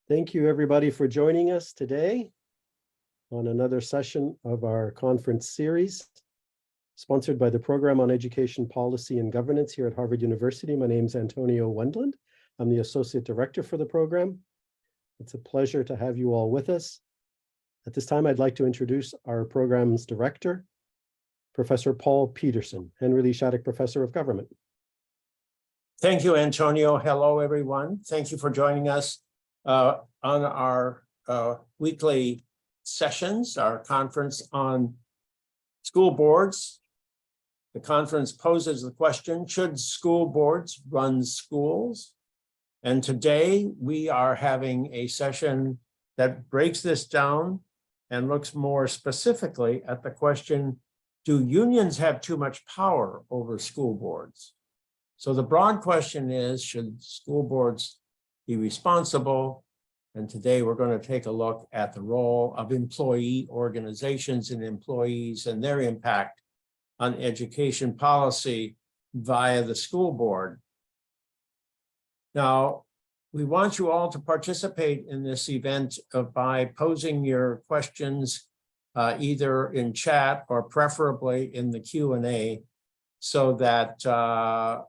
Thank you, everybody, for joining us today on another session of our conference series, sponsored by the Program on Education Policy and Governance here at Harvard University. My name is Antonio Wendland. I'm the Associate Director for the program. It's a pleasure to have you all with us. At this time, I'd like to introduce our program's director, Professor Paul Peterson, Henry Lee Shattuck Professor of Government. Thank you, Antonio. Hello, everyone. Thank you for joining us on our weekly sessions, our conference on school boards. The conference poses the question, should school boards run schools? And today we are having a session that breaks this down and looks more specifically at the question, do unions have too much power over school boards? So the broad question is, should school boards be responsible? And today we're going to take a look at the role of employee organizations and employees and their impact on education policy via the school board. Now, we want you all to participate in this event by posing your questions either in chat or preferably in the Q&A, so that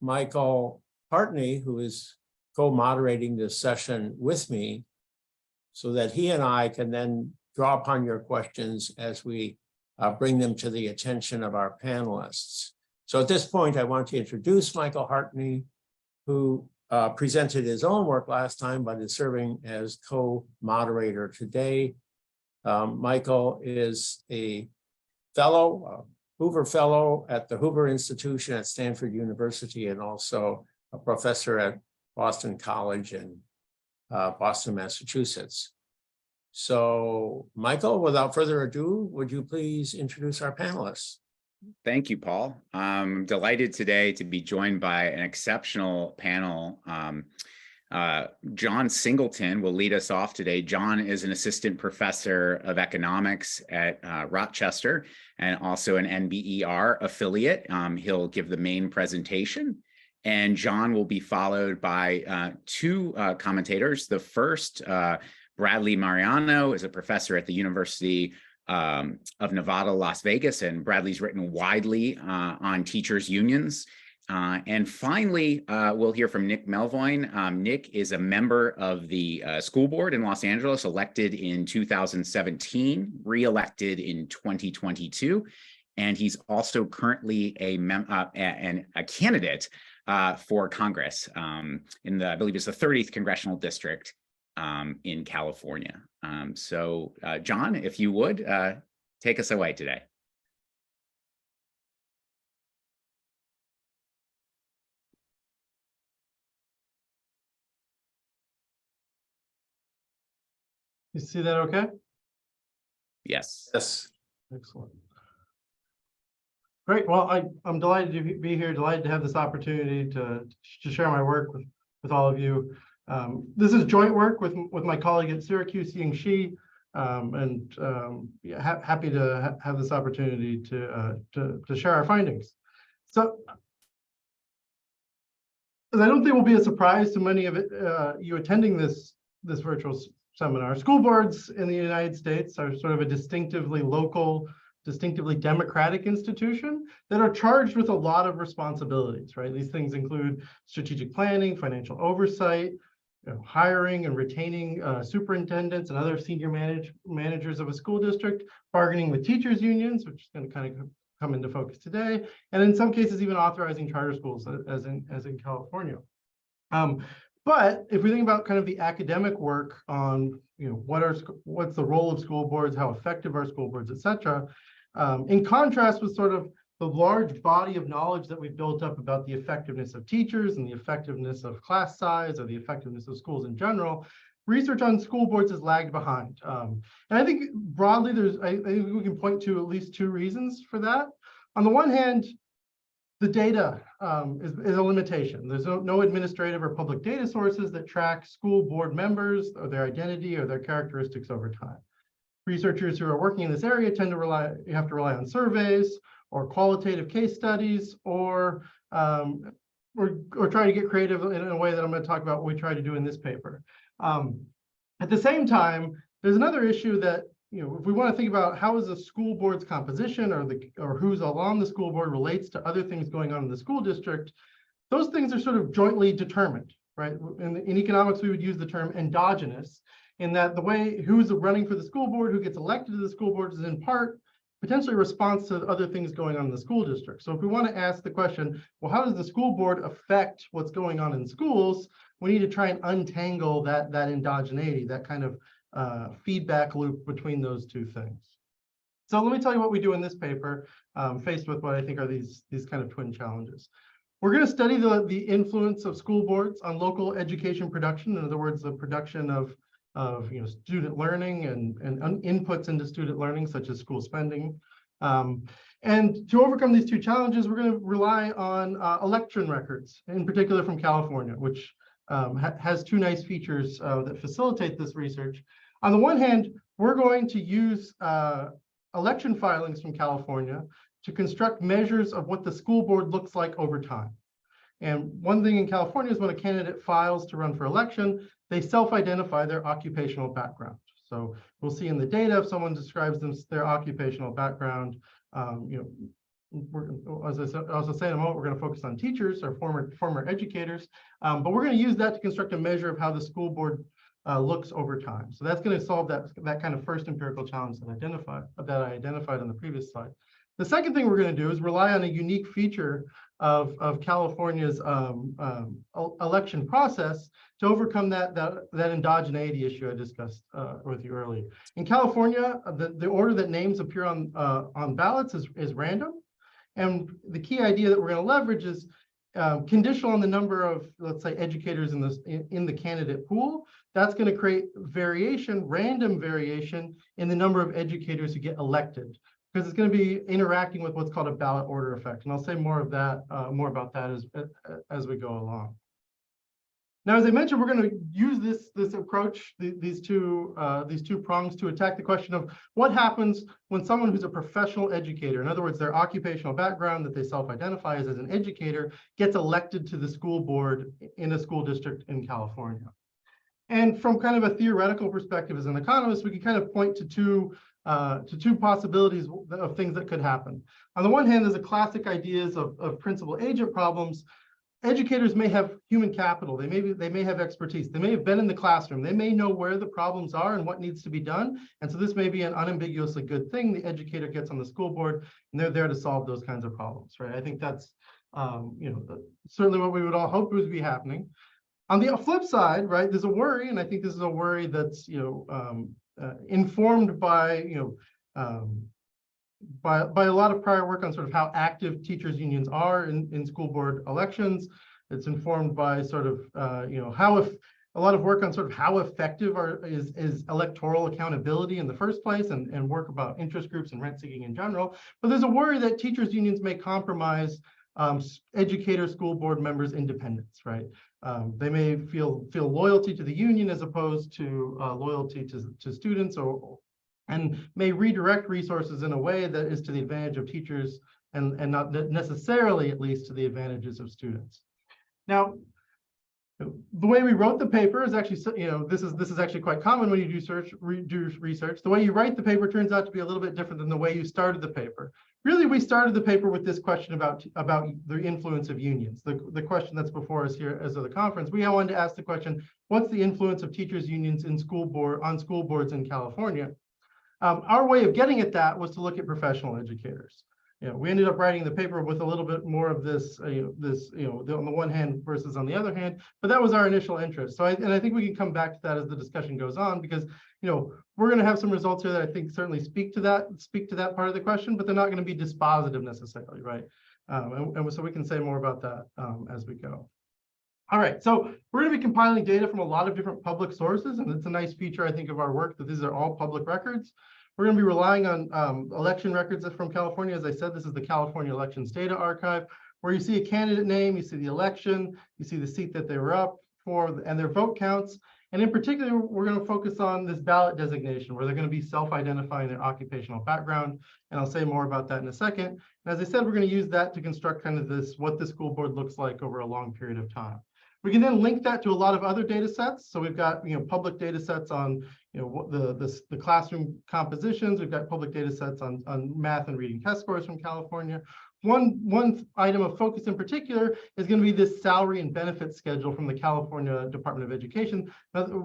Michael Hartney, who is co-moderating this session with me, so that he and I can then draw upon your questions as we bring them to the attention of our panelists. So at this point, I want to introduce Michael Hartney, who presented his own work last time, but is serving as co-moderator today. Michael is a fellow, Hoover Fellow at the Hoover Institution at Stanford University, and also a professor at Boston College in Boston, Massachusetts. So, Michael, without further ado, would you please introduce our panelists? Thank you, Paul. I'm delighted today to be joined by an exceptional panel. John Singleton will lead us off today. John is an assistant professor of economics at Rochester and also an NBER affiliate. He'll give the main presentation. And John will be followed by two commentators. The first, Bradley Marianno, is a professor at the University of Nevada, Las Vegas, and Bradley's written widely on teachers' unions. And finally, we'll hear from Nick Melvoin. Nick is a member of the school board in Los Angeles, elected in 2017, re-elected in 2022, and he's also currently a candidate for Congress in the, I believe it's the 30th Congressional District in California. So John, if you would, take us away today. You see that okay? Yes. Yes. Excellent. Great. Well, I'm delighted to be here, delighted to have this opportunity to share my work with all of you. This is joint work with my colleague at Syracuse, Ying Shi, yeah, happy to have this opportunity to share our findings. So, as I don't think will be a surprise to many of you attending this virtual seminar, school boards in the United States are sort of a distinctively local, distinctively democratic institution that are charged with a lot of responsibilities, right? These things include strategic planning, financial oversight, hiring and retaining superintendents and other senior managers of a school district, bargaining with teachers unions, which is going to kind of come into focus today, and in some cases even authorizing charter schools, as in California. But if we think about kind of the academic work on, what's the role of school boards, how effective are school boards, et cetera, in contrast with sort of the large body of knowledge that we've built up about the effectiveness of teachers and the effectiveness of class size or the effectiveness of schools in general, research on school boards has lagged behind. And I think broadly, I think we can point to at least two reasons for that. On the one hand, the data is a limitation. There's no administrative or public data sources that track school board members or their identity or their characteristics over time. Researchers who are working in this area tend to have to rely on surveys or qualitative case studies, or try to get creative in a way that I'm going to talk about what we try to do in this paper. At the same time, there's another issue that, if we want to think about how is the school board's composition or who's on the school board relates to other things going on in the school district, those things are sort of jointly determined, right? In economics, we would use the term endogenous, in that the way who's running for the school board, who gets elected to the school board, is in part potentially a response to other things going on in the school district. So if we want to ask the question, well, how does the school board affect what's going on in schools? We need to try and untangle that endogeneity, that kind of feedback loop between those two things. So let me tell you what we do in this paper, faced with what I think are these kind of twin challenges. We're going to study the influence of school boards on local education production. In other words, the production of student learning and inputs into student learning, such as school spending. And to overcome these two challenges, we're going to rely on election records, in particular from California, which has two nice features that facilitate this research. On the one hand, we're going to use election filings from California to construct measures of what the school board looks like over time. And one thing in California is when a candidate files to run for election, they self-identify their occupational background. So we'll see in the data if someone describes their occupational background. As I also say in a moment, we're going to focus on teachers or former educators, but we're going to use that to construct a measure of how the school board looks over time. So that's going to solve that kind of first empirical challenge that I identified on the previous slide. The second thing we're going to do is rely on a unique feature of California's election process to overcome that endogeneity issue I discussed with you earlier. In California, the order that names appear on ballots is random, and the key idea that we're going to leverage is conditional on the number of, let's say, educators in the candidate pool. That's going to create random variation in the number of educators who get elected, because it's going to be interacting with what's called a ballot order effect. And I'll say more about that as we go along. Now, as I mentioned, we're going to use this approach, these two prongs, to attack the question of what happens when someone who's a professional educator, in other words, their occupational background that they self-identify as an educator, gets elected to the school board in a school district in California. And from kind of a theoretical perspective as an economist, we can kind of point to two possibilities of things that could happen. On the one hand, there's the classic ideas of principal agent problems. Educators may have human capital. They may have expertise. They may have been in the classroom. They may know where the problems are and what needs to be done. And so this may be an unambiguously good thing. The educator gets on the school board, and they're there to solve those kinds of problems, right? I think that's certainly what we would all hope would be happening. On the flip side, right, there's a worry, and I think this is a worry that's informed by by a lot of prior work on sort of how active teachers unions are in school board elections. It's informed by sort of a lot of work on sort of how effective is electoral accountability in the first place, and work about interest groups and rent seeking in general. But there's a worry that teachers unions may compromise educator school board members' independence, right? They may feel loyalty to the union as opposed to loyalty to students, and may redirect resources in a way that is to the advantage of teachers and not necessarily, at least, to the advantages of students. Now, the way we wrote the paper is actually, this is actually quite common when you do research. The way you write the paper turns out to be a little bit different than the way you started the paper. Really, we started the paper with this question about the influence of unions, the question that's before us here as of the conference. We wanted to ask the question, what's the influence of teachers unions on school boards in California? Our way of getting at that was to look at professional educators. We ended up writing the paper with a little bit more of this, on the one hand versus on the other hand, but that was our initial interest. So I think we can come back to that as the discussion goes on, because we're going to have some results here that I think certainly speak to that part of the question, but they're not going to be dispositive necessarily, right? And so we can say more about that as we go. All right, so we're going to be compiling data from a lot of different public sources, and it's a nice feature, I think, of our work that these are all public records. We're going to be relying on election records from California. As I said, this is the California Elections Data Archive, where you see a candidate name, you see the election, you see the seat that they were up for, and their vote counts. And in particular, we're going to focus on this ballot designation, where they're going to be self-identifying their occupational background. And I'll say more about that in a second. And as I said, we're going to use that to construct kind of what the school board looks like over a long period of time. We can then link that to a lot of other data sets. So we've got, public data sets on, the classroom compositions. We've got public data sets on math and reading test scores from California. One item of focus in particular is going to be this salary and benefits schedule from the California Department of Education,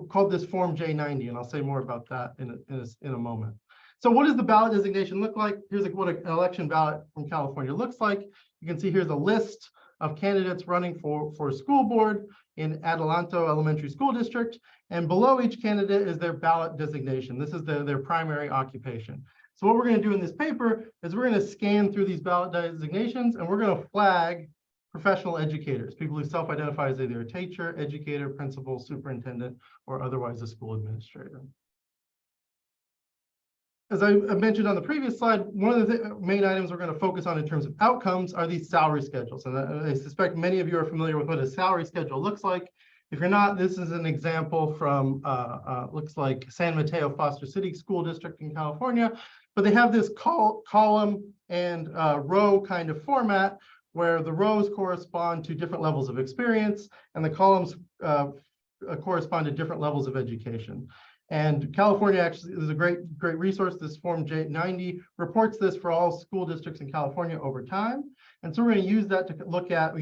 called this Form J90, and I'll say more about that in a moment. So what does the ballot designation look like? Here's what an election ballot from California looks like. You can see here's a list of candidates running for school board in Adelanto Elementary School District, and below each candidate is their ballot designation. This is their primary occupation. So what we're going to do in this paper is we're going to scan through these ballot designations, and we're going to flag professional educators, people who self-identify as either a teacher, educator, principal, superintendent, or otherwise a school administrator. As I mentioned on the previous slide, one of the main items we're going to focus on in terms of outcomes are these salary schedules. And I suspect many of you are familiar with what a salary schedule looks like. If you're not, this is an example from, looks like San Mateo Foster City School District in California. But they have this column and row kind of format where the rows correspond to different levels of experience and the columns correspond to different levels of education. And California actually is a great resource. This Form J90 reports this for all school districts in California over time. And so we're going to use that to look at,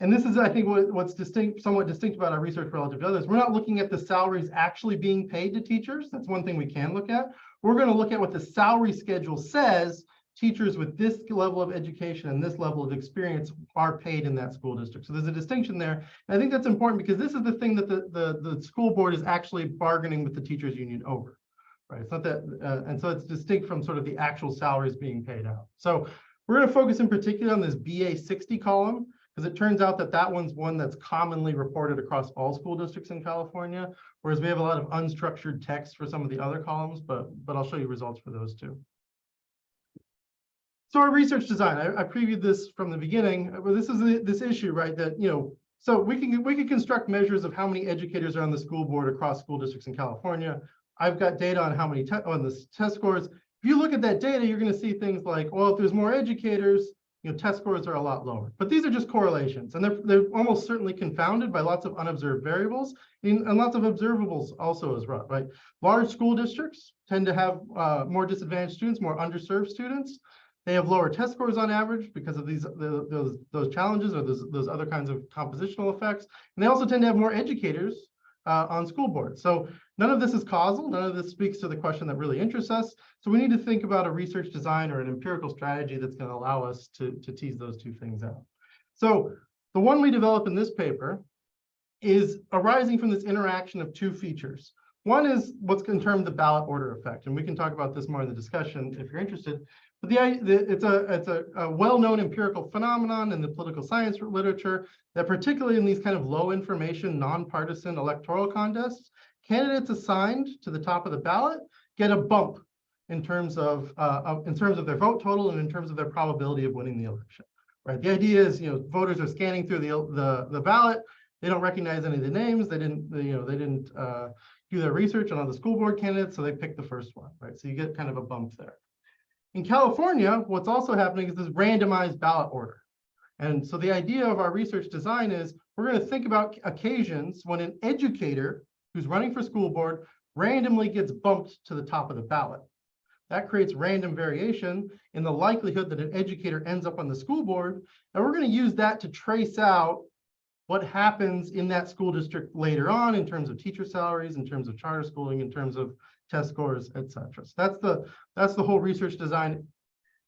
and this is, I think, what's somewhat distinct about our research relative to others. We're not looking at the salaries actually being paid to teachers. That's one thing we can look at. We're going to look at what the salary schedule says teachers with this level of education and this level of experience are paid in that school district. So there's a distinction there. And I think that's important because this is the thing that the school board is actually bargaining with the teachers union over, right? It's not that, and so it's distinct from sort of the actual salaries being paid out. So we're going to focus in particular on this BA 60 column, because it turns out that that one's one that's commonly reported across all school districts in California, whereas we have a lot of unstructured text for some of the other columns, but I'll show you results for those too. So our research design, I previewed this from the beginning, but this is this issue, right? That, so we can construct measures of how many educators are on the school board across school districts in California. I've got data on how many on the test scores. If you look at that data, you're going to see things like, well, if there's more educators, test scores are a lot lower. But these are just correlations, and they're almost certainly confounded by lots of unobserved variables and lots of observables also as well, right? Large school districts tend to have more disadvantaged students, more underserved students. They have lower test scores on average because of those challenges or those other kinds of compositional effects. And they also tend to have more educators on school boards. So none of this is causal. None of this speaks to the question that really interests us. So we need to think about a research design or an empirical strategy that's going to allow us to tease those two things out. So the one we develop in this paper is arising from this interaction of two features. One is what's termed the ballot order effect. And we can talk about this more in the discussion if you're interested. But it's a well-known empirical phenomenon in the political science literature that particularly in these kind of low information, nonpartisan electoral contests, candidates assigned to the top of the ballot get a bump in terms of their vote total and in terms of their probability of winning the election. Right. The idea is, voters are scanning through the ballot. They don't recognize any of the names. They didn't do their research on all the school board candidates, so they pick the first one. Right. So you get kind of a bump there. In California, what's also happening is this randomized ballot order. And so the idea of our research design is we're going to think about occasions when an educator who's running for school board randomly gets bumped to the top of the ballot. That creates random variation in the likelihood that an educator ends up on the school board. And we're going to use that to trace out what happens in that school district later on in terms of teacher salaries, in terms of charter schooling, in terms of test scores, et cetera. So that's the whole research design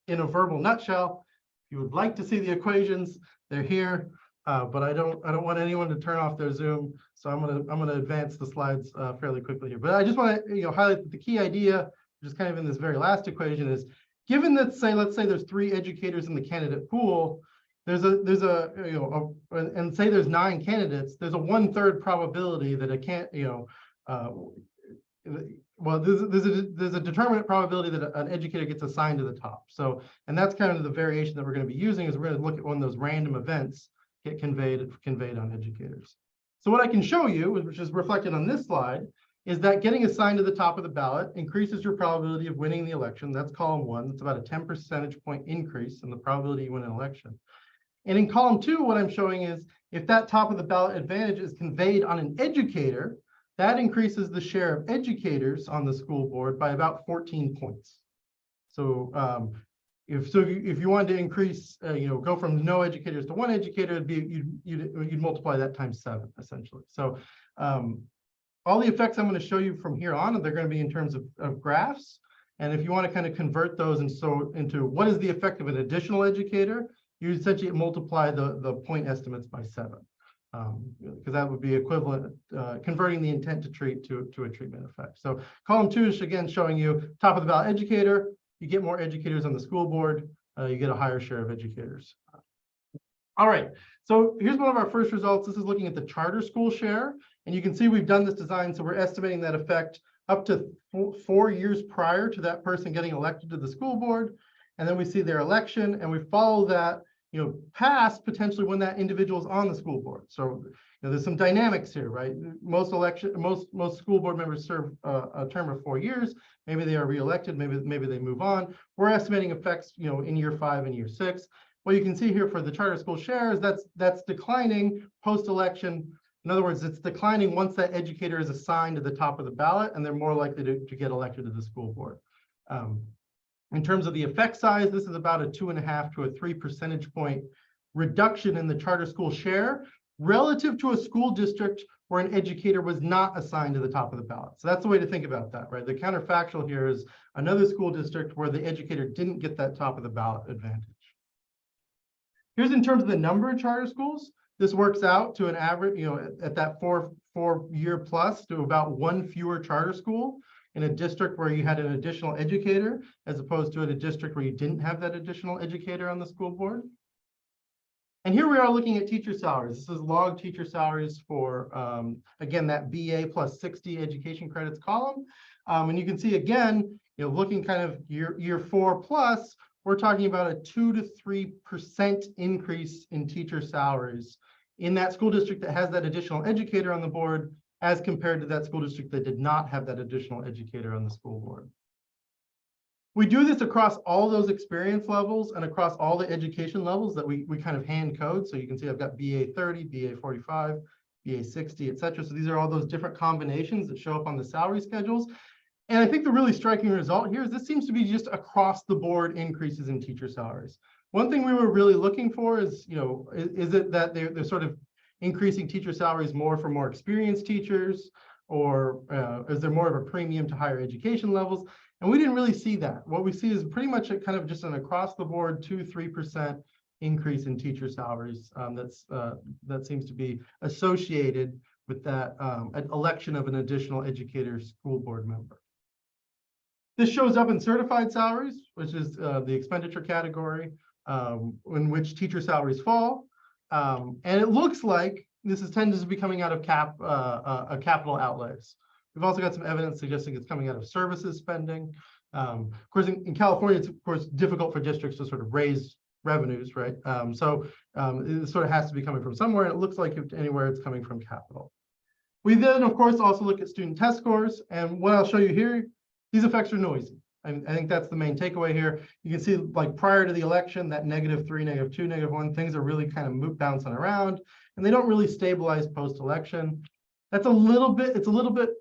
in a verbal nutshell. If you would like to see the equations, they're here, but I don't want anyone to turn off their Zoom, so I'm gonna advance the slides fairly quickly here. But I just want to highlight that the key idea, which is kind of in this very last equation, is given that let's say there's 3 educators in the candidate pool, and say there's 9 candidates, there's a 1/3 probability that there's a determinate probability that an educator gets assigned to the top. So, and that's kind of the variation that we're going to be using, is we're going to look at when those random events get conveyed on educators. So what I can show you, which is reflected on this slide, is that getting assigned to the top of the ballot increases your probability of winning the election. That's column 1. That's about a 10 percentage point increase in the probability you win an election. And in column 2, what I'm showing is if that top of the ballot advantage is conveyed on an educator, that increases the share of educators on the school board by about 14 points. So if you wanted to increase, go from no educators to one educator, it'd be you'd multiply that times 7 essentially. So all the effects I'm going to show you from here on, they're going to be in terms of graphs. And if you want to kind of convert those into what is the effect of an additional educator, you essentially multiply the point estimates by 7, because that would be equivalent, converting the intent to treat to a treatment effect. So column 2 is again showing you top of the ballot educator. You get more educators on the school board, you get a higher share of educators. All right, so here's one of our first results. This is looking at the charter school share. And you can see we've done this design, so we're estimating that effect up to 4 years prior to that person getting elected to the school board. And then we see their election, and we follow that, past potentially when that individual is on the school board. So there's some dynamics here, right? Most school board members serve a term of 4 years. Maybe they are reelected, maybe they move on. We're estimating effects, in year 5 and year 6. What you can see here for the charter school shares, that's declining post-election. In other words, it's declining once that educator is assigned to the top of the ballot, and they're more likely to get elected to the school board. In terms of the effect size, this is about a 2.5 to a 3 percentage point reduction in the charter school share relative to a school district where an educator was not assigned to the top of the ballot. So that's the way to think about that, right? The counterfactual here is another school district where the educator didn't get that top of the ballot advantage. Here's in terms of the number of charter schools. This works out to an average, at that four year plus, to about 1 fewer charter school in a district where you had an additional educator, as opposed to in a district where you didn't have that additional educator on the school board. And here we are looking at teacher salaries. This is log teacher salaries for, again, that BA plus 60 education credits column. And you can see again, looking kind of year 4 plus, we're talking about a 2 to 3% increase in teacher salaries in that school district that has that additional educator on the board, as compared to that school district that did not have that additional educator on the school board. We do this across all those experience levels and across all the education levels that we kind of hand code. So you can see I've got BA 30, BA 45, BA 60, et cetera. So these are all those different combinations that show up on the salary schedules. And I think the really striking result here is this seems to be just across the board increases in teacher salaries. One thing we were really looking for is, is it that they're sort of increasing teacher salaries more for more experienced teachers, or is there more of a premium to higher education levels? And we didn't really see that. What we see is pretty much a kind of just an across the board 2-3% increase in teacher salaries that seems to be associated with that election of an additional educator school board member. This shows up in certified salaries, which is the expenditure category in which teacher salaries fall. And it looks like this tends to be coming out of capital outlays. We've also got some evidence suggesting it's coming out of services spending. Of course, in California, it's of course difficult for districts to sort of raise revenues, right? So it sort of has to be coming from somewhere, and it looks like anywhere it's coming from capital. We then, of course, also look at student test scores, and what I'll show you here, these effects are noisy. I think that's the main takeaway here. You can see, like prior to the election, that -3, -2, -1, things are really kind of bouncing around, and they don't really stabilize post-election. It's a little bit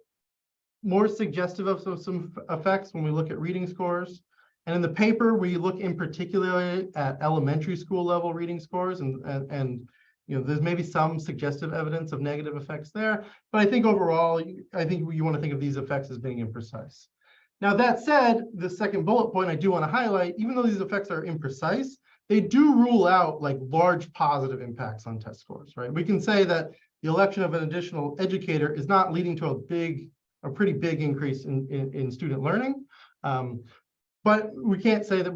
more suggestive of some effects when we look at reading scores. And in the paper, we look in particular at elementary school level reading scores, and there's maybe some suggestive evidence of negative effects there. But I think overall, I think you want to think of these effects as being imprecise. Now, that said, the second bullet point I do want to highlight, even though these effects are imprecise, they do rule out like large positive impacts on test scores, right? We can say that the election of an additional educator is not leading to a pretty big increase in student learning. But we can't say that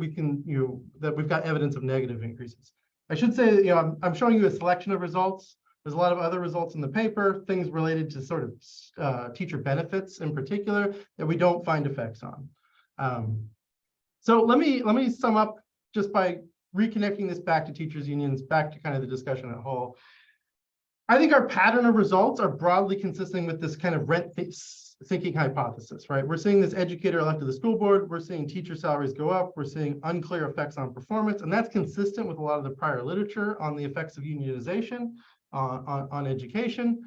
that we've got evidence of negative increases. I should say, I'm showing you a selection of results. There's a lot of other results in the paper, things related to sort of teacher benefits in particular that we don't find effects on. So let me sum up just by reconnecting this back to teachers unions, back to kind of the discussion at whole. I think our pattern of results are broadly consistent with this kind of thinking hypothesis, right? We're seeing this educator elected to the school board. We're seeing teacher salaries go up. We're seeing unclear effects on performance. And that's consistent with a lot of the prior literature on the effects of unionization on education.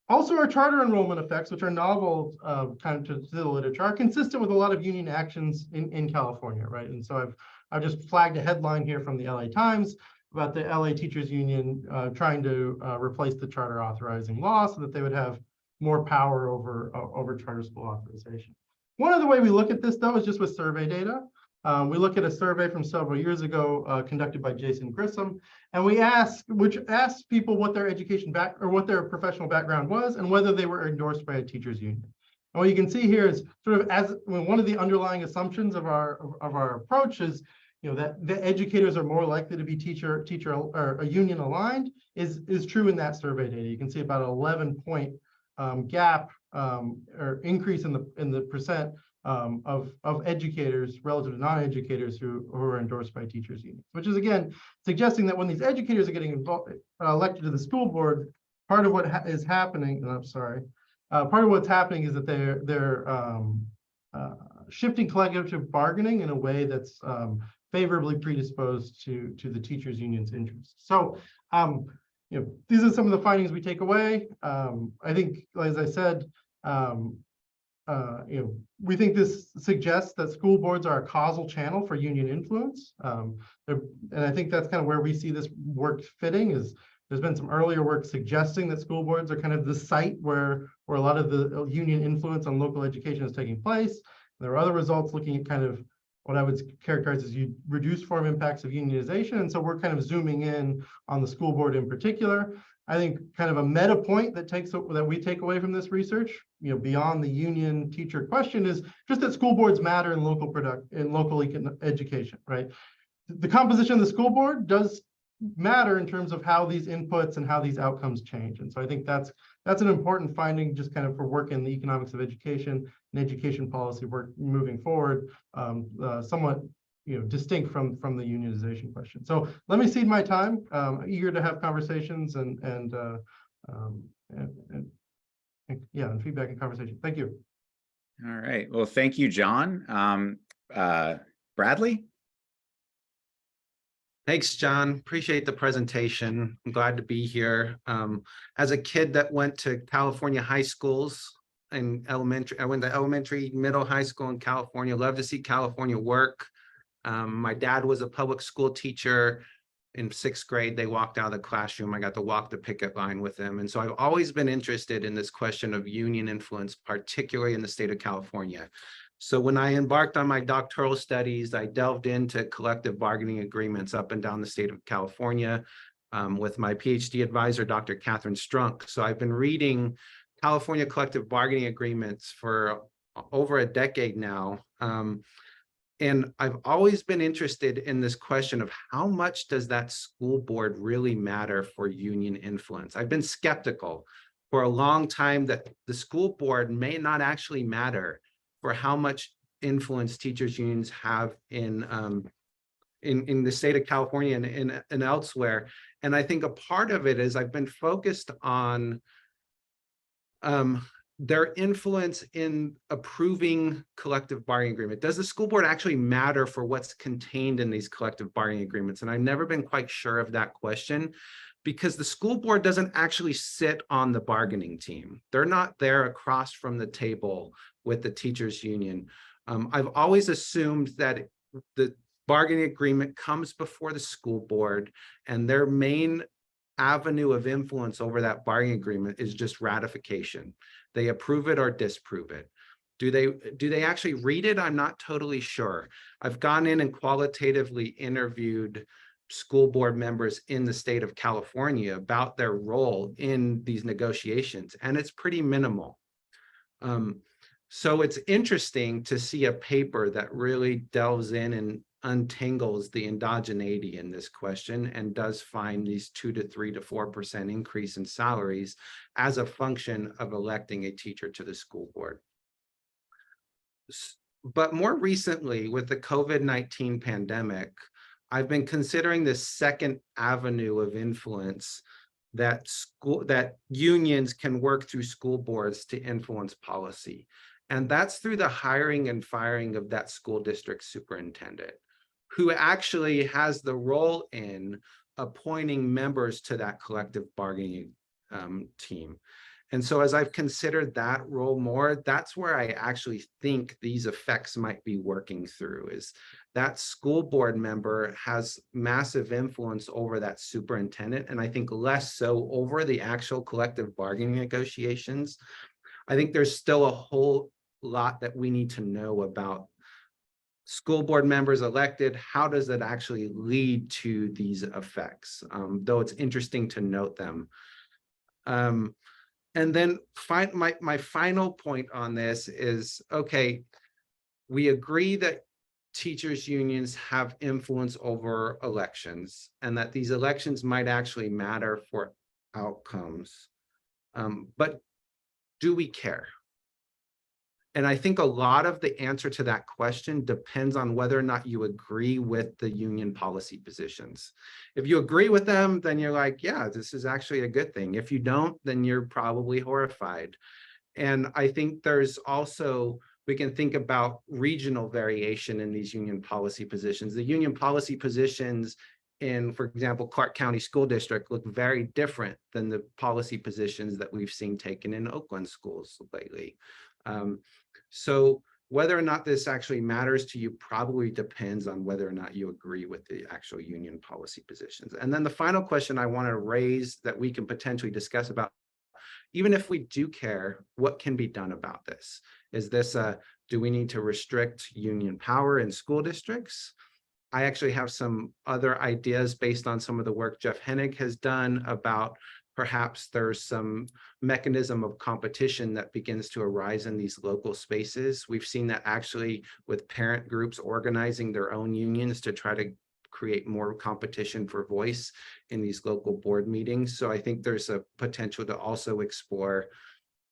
Also, our charter enrollment effects, which are novel kind of to the literature, are consistent with a lot of union actions in California, right? And so I've just flagged a headline here from the LA Times about the LA Teachers Union trying to replace the charter authorizing law so that they would have more power over charter school authorization. One other way we look at this, though, is just with survey data. We look at a survey from several years ago conducted by Jason Grissom, and which asked people what their education what their professional background was and whether they were endorsed by a teachers union. And what you can see here is sort of one of the underlying assumptions of our approach is, that the educators are more likely to be teacher or union aligned is true in that survey data. You can see about an 11-point gap or increase in the percent of educators relative to non-educators who are endorsed by teachers unions, which is again suggesting that when these educators are getting elected to the school board, part of what is happening, part of what's happening is that they're shifting collective bargaining in a way that's favorably predisposed to the teachers union's interests. So these are some of the findings we take away. I think, as I said, we think this suggests that school boards are a causal channel for union influence. And I think that's kind of where we see this work fitting. Is there's been some earlier work suggesting that school boards are kind of the site where a lot of the union influence on local education is taking place. There are other results looking at kind of what I would characterize as reduced form impacts of unionization. And so we're kind of zooming in on the school board in particular. I think kind of a meta point that we take away from this research, beyond the union teacher question, is just that school boards matter in local education, right? The composition of the school board does matter in terms of how these inputs and how these outcomes change. And so I think that's an important finding just kind of for work in the economics of education and education policy work moving forward, somewhat distinct from the unionization question. So let me cede my time. Eager to have conversations and feedback and conversation. Thank you. All right. Well, thank you, John. Bradley? Thanks, John. Appreciate the presentation. I'm glad to be here. As a kid that went to California high schools and elementary, I went to elementary, middle, high school in California. Love to see California work. My dad was a public school teacher. In 6th grade, they walked out of the classroom. I got to walk the picket line with them. And so I've always been interested in this question of union influence, particularly in the state of California. So when I embarked on my doctoral studies, I delved into collective bargaining agreements up and down the state of California with my PhD advisor, Dr. Catherine Strunk. So I've been reading California collective bargaining agreements for over a decade now. And I've always been interested in this question of how much does that school board really matter for union influence? I've been skeptical for a long time that the school board may not actually matter for how much influence teachers unions have in the state of California and elsewhere. And I think a part of it is I've been focused on their influence in approving collective bargaining agreement. Does the school board actually matter for what's contained in these collective bargaining agreements? And I've never been quite sure of that question, because the school board doesn't actually sit on the bargaining team. They're not there across from the table with the teachers union. I've always assumed that the bargaining agreement comes before the school board, and their main avenue of influence over that bargaining agreement is just ratification. They approve it or disapprove it. Do they actually read it? I'm not totally sure. I've gone in and qualitatively interviewed school board members in the state of California about their role in these negotiations, and it's pretty minimal. So it's interesting to see a paper that really delves in and untangles the endogeneity in this question and does find these 2 to 3 to 4% increase in salaries as a function of electing a teacher to the school board. But more recently, with the COVID-19 pandemic, I've been considering this second avenue of influence that unions can work through school boards to influence policy. And that's through the hiring and firing of that school district superintendent, who actually has the role in appointing members to that collective bargaining team. And so as I've considered that role more, that's where I actually think these effects might be working through, is that school board member has massive influence over that superintendent, and I think less so over the actual collective bargaining negotiations. I think there's still a whole lot that we need to know about school board members elected. How does that actually lead to these effects? Though it's interesting to note them. And then my final point on this is, okay, we agree that teachers' unions have influence over elections and that these elections might actually matter for outcomes. But do we care? And I think a lot of the answer to that question depends on whether or not you agree with the union policy positions. If you agree with them, then you're like, yeah, this is actually a good thing. If you don't, then you're probably horrified. And I think there's also, we can think about regional variation in these union policy positions. The union policy positions in, for example, Clark County School District look very different than the policy positions that we've seen taken in Oakland schools lately. So whether or not this actually matters to you probably depends on whether or not you agree with the actual union policy positions. And then the final question I want to raise that we can potentially discuss about, even if we do care, what can be done about this? Is this do we need to restrict union power in school districts? I actually have some other ideas based on some of the work Jeff Hennig has done about perhaps there's some mechanism of competition that begins to arise in these local spaces. We've seen that actually with parent groups organizing their own unions to try to create more competition for voice in these local board meetings. So I think there's a potential to also explore,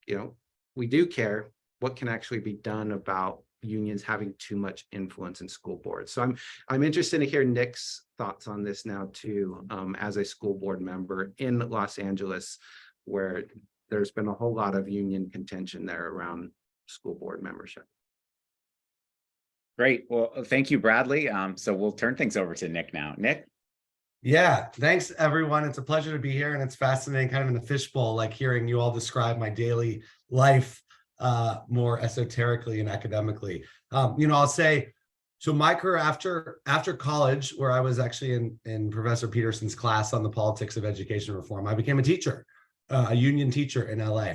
you know, we do care, what can actually be done about unions having too much influence in school boards. So I'm interested to hear Nick's thoughts on this now too, as a school board member in Los Angeles, where there's been a whole lot of union contention there around school board membership. Great. Well, thank you, Bradley. So we'll turn things over to Nick now. Nick? Yeah, thanks everyone. It's a pleasure to be here, and it's fascinating, kind of in the fishbowl, like hearing you all describe my daily life more esoterically and academically. You know, I'll say, so my career after college, where I was actually in Professor Peterson's class on the politics of education reform, I became a teacher, a union teacher in LA.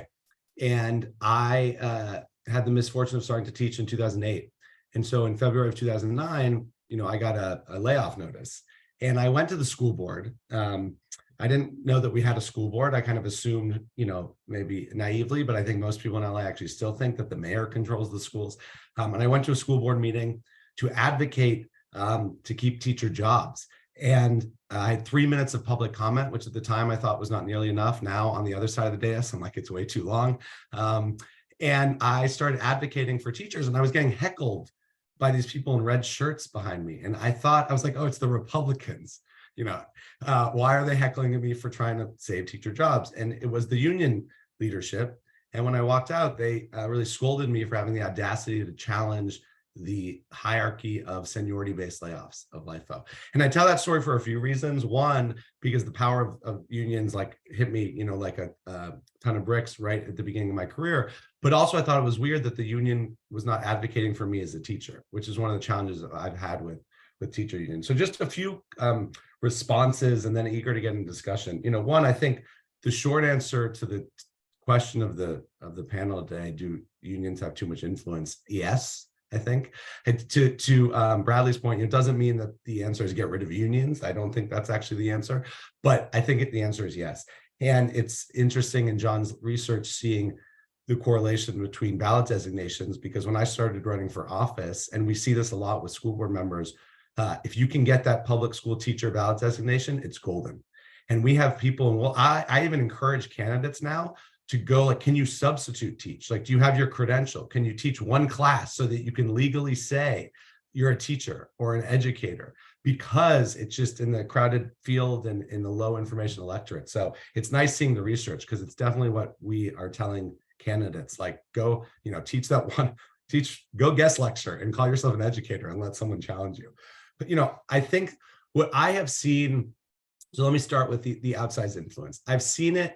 And I had the misfortune of starting to teach in 2008. And so in February of 2009, you know, I got a layoff notice. And I went to the school board. I didn't know that we had a school board. I kind of assumed, you know, maybe naively, but I think most people in LA actually still think that the mayor controls the schools. And I went to a school board meeting to advocate to keep teacher jobs. And I had 3 minutes of public comment, which at the time I thought was not nearly enough. Now on the other side of the dais, I'm like, it's way too long. And I started advocating for teachers, and I was getting heckled by these people in red shirts behind me. And I was like, oh, it's the Republicans. You know, why are they heckling at me for trying to save teacher jobs? And it was the union leadership. And when I walked out, they really scolded me for having the audacity to challenge the hierarchy of seniority-based layoffs of LIFO. And I tell that story for a few reasons. One, because the power of unions like hit me, you know, like a ton of bricks right at the beginning of my career. But also I thought it was weird that the union was not advocating for me as a teacher, which is one of the challenges that I've had with teacher unions. So just a few responses, and then eager to get into discussion. You know, one, I think the short answer to the question of the panel today, do unions have too much influence? Yes, I think. And to Bradley's point, it doesn't mean that the answer is get rid of unions. I don't think that's actually the answer, but I think the answer is yes. And it's interesting in John's research seeing the correlation between ballot designations, because when I started running for office, and we see this a lot with school board members, if you can get that public school teacher ballot designation, it's golden. And we have people, and well, I even encourage candidates now to go like, can you substitute teach? Like, do you have your credential? Can you teach one class so that you can legally say you're a teacher or an educator? because it's just in the crowded field and in the low information electorate. So it's nice seeing the research, because it's definitely what we are telling candidates, like, go, go guest lecture and call yourself an educator and let someone challenge you. But, I think what I have seen, so let me start with the outsized influence. I've seen it